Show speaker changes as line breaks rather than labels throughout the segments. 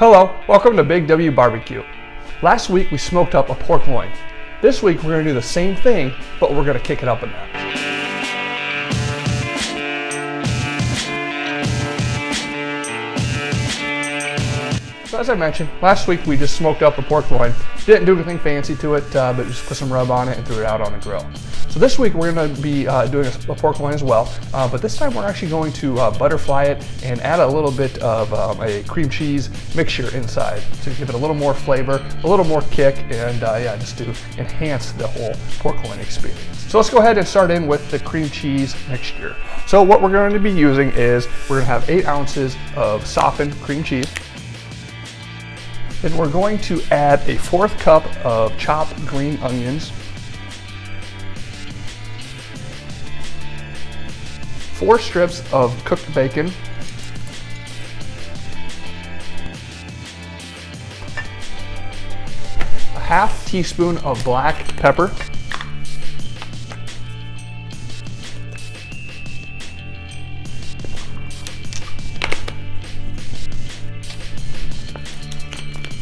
Hello, welcome to Big W BBQ. Last week we smoked up a pork loin. This week we're going to do the same thing, but we're going to kick it up a notch. So as I mentioned, last week we just smoked up a pork loin. Didn't do anything fancy to it, but just put some rub on it and threw it out on the grill. So this week we're going to be doing a pork loin as well, but this time we're actually going to butterfly it and add a little bit of a cream cheese mixture inside to give it a little more flavor, a little more kick, and yeah, just to enhance the whole pork loin experience. So let's go ahead and start in with the cream cheese mixture. So what we're going to be using is we're going to have 8 ounces of softened cream cheese. Then we're going to add a 1/4 cup of chopped green onions, 4 strips of cooked bacon, a 1/2 teaspoon of black pepper,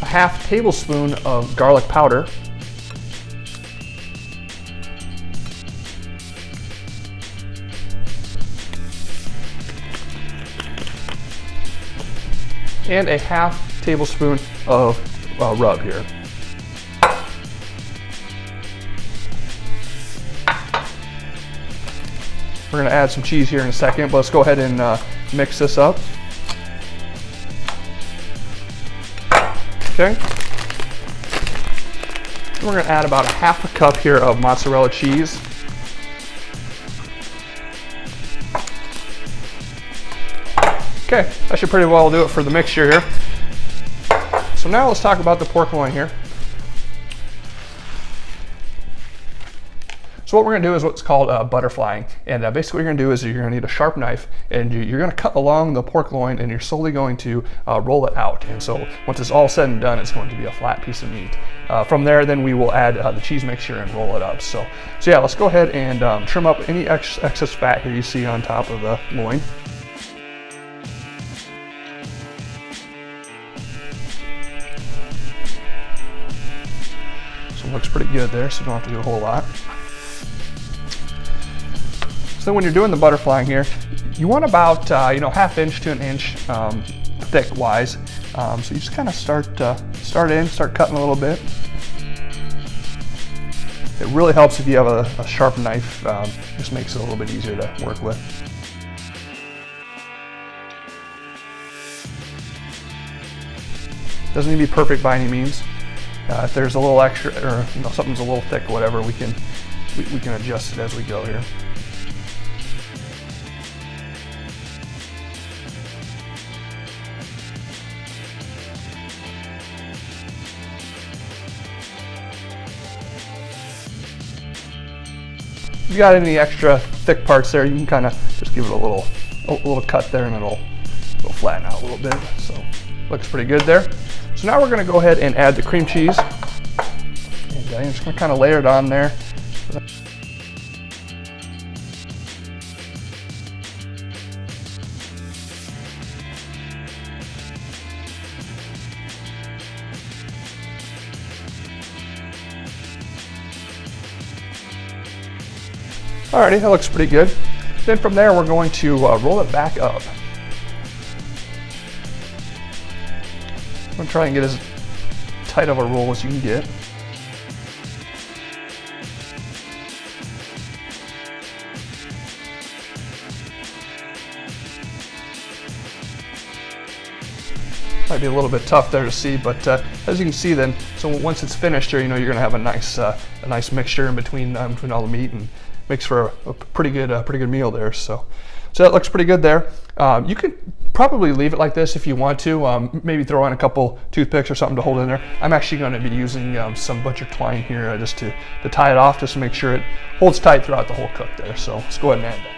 a 1/2 tablespoon of garlic powder, and a 1/2 tablespoon of rub here. We're gonna add some cheese here in a second, but let's go ahead and mix this up. Okay. We're gonna add about a 1/2 cup here of mozzarella cheese. Okay, that should pretty well do it for the mixture here. So now let's talk about the pork loin here. So what we're gonna do is what's called butterflying. And basically what you're gonna do is you're gonna need a sharp knife and you're gonna cut along the pork loin and you're slowly going to roll it out. And so once it's all said and done, it's going to be a flat piece of meat. From there, then we will add the cheese mixture and roll it up. So yeah, let's go ahead and trim up any excess fat here you see on top of the loin. So it looks pretty good there, so you don't have to do a whole lot. So when you're doing the butterflying here, you want about 1/2 inch to 1 inch thick wise. So you just kind of start cutting a little bit. It really helps if you have a sharp knife. Just makes it a little bit easier to work with. Doesn't need to be perfect by any means. If there's a little extra, or something's a little thick, or whatever, we can adjust it as we go here. If you got any extra thick parts there, you can kind of just give it a little cut there, and it'll flatten out a little bit. So looks pretty good there. So now we're going to go ahead and add the cream cheese, and I'm just going to kind of layer it on there. Alrighty, that looks pretty good. Then from there, we're going to roll it back up. I'm going to try and get as tight of a roll as you can get. Might be a little bit tough there to see, but as you can see then, so once it's finished here, you're going to have a nice mixture in between all the meat, and makes for a pretty good meal there. So that looks pretty good there. You could probably leave it like this if you want to. Maybe throw in a couple toothpicks or something to hold in there. I'm actually going to be using some butcher twine here just to tie it off, just to make sure it holds tight throughout the whole cook there. So let's go ahead and add that.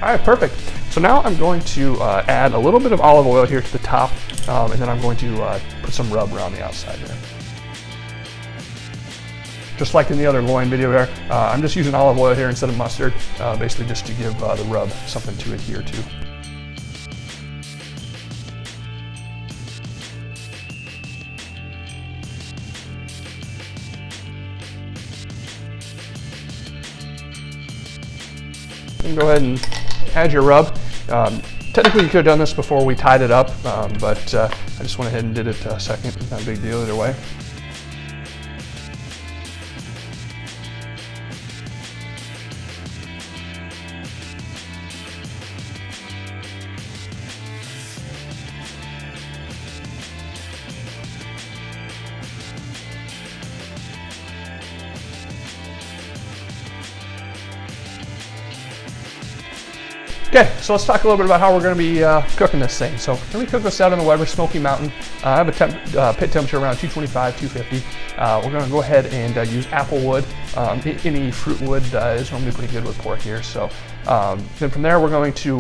All right, perfect. So now I'm going to add a little bit of olive oil here to the top, and then I'm going to put some rub around the outside there. Just like in the other loin video there, I'm just using olive oil here instead of mustard, basically just to give the rub something to adhere to. You can go ahead and add your rub. Technically you could have done this before we tied it up, but I just went ahead and did it second. Not a big deal either way. Okay, so let's talk a little bit about how we're going to be cooking this thing. So we're going to cook this out in the Weber Smoky Mountain. I have a pit temperature around 225, 250. We're going to go ahead and use apple wood. Any fruit wood is normally pretty good with pork here. So then from there, we're going to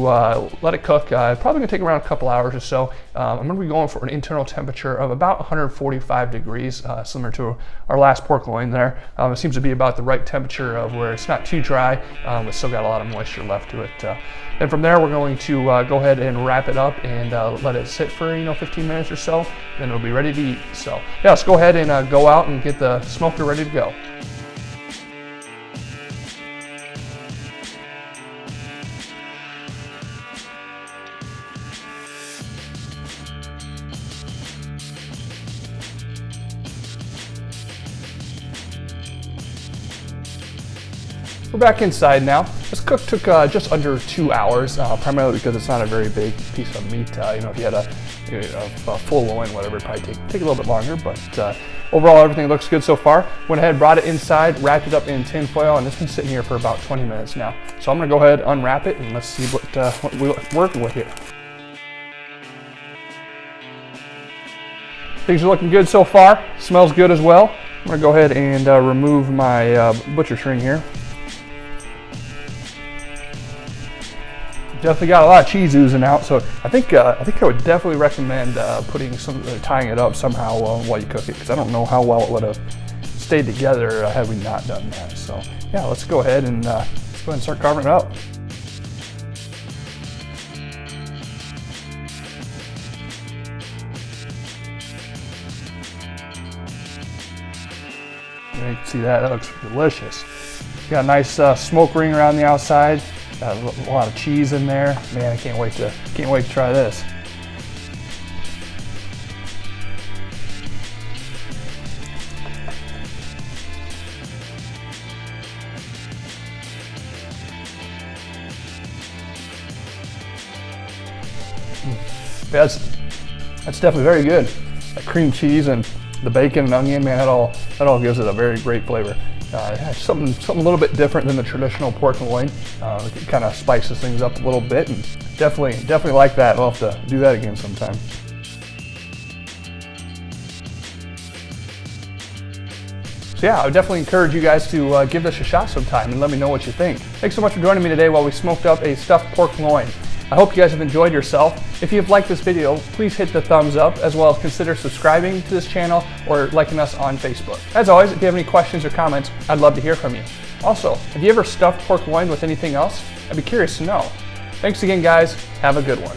let it cook. Probably going to take around a couple hours or so. I'm going to be going for an internal temperature of about 145 degrees, similar to our last pork loin there. It seems to be about the right temperature of where it's not too dry, but still got a lot of moisture left to it. And from there, we're going to go ahead and wrap it up and let it sit for 15 minutes or so. Then it'll be ready to eat. So yeah, let's go ahead and go out and get the smoker ready to go. We're back inside now. This cook took just under 2 hours, primarily because it's not a very big piece of meat. If you had a full loin, whatever, it'd probably take a little bit longer, but overall everything looks good so far. Went ahead, brought it inside, wrapped it up in tin foil, and it's been sitting here for about 20 minutes now. So I'm gonna go ahead, unwrap it, and let's see what we're working with here. Things are looking good so far. Smells good as well. I'm gonna go ahead and remove my butcher string here. Definitely got a lot of cheese oozing out, so I think I would definitely recommend tying it up somehow while you cook it, because I don't know how well it would have stayed together had we not done that. So yeah, let's go ahead and start carving it up. You can see that looks delicious. Got a nice smoke ring around the outside. Got a lot of cheese in there. Man, I can't wait to try this. That's definitely very good. That cream cheese and the bacon and onion, man, that all gives it a very great flavor. Something a little bit different than the traditional pork loin. It kind of spices things up a little bit, and definitely like that. We'll have to do that again sometime. So yeah, I would definitely encourage you guys to give this a shot sometime and let me know what you think. Thanks so much for joining me today while we smoked up a stuffed pork loin. I hope you guys have enjoyed yourself. If you've liked this video, please hit the thumbs up, as well as consider subscribing to this channel or liking us on Facebook. As always, if you have any questions or comments, I'd love to hear from you. Also, have you ever stuffed pork loin with anything else? I'd be curious to know. Thanks again, guys. Have a good one.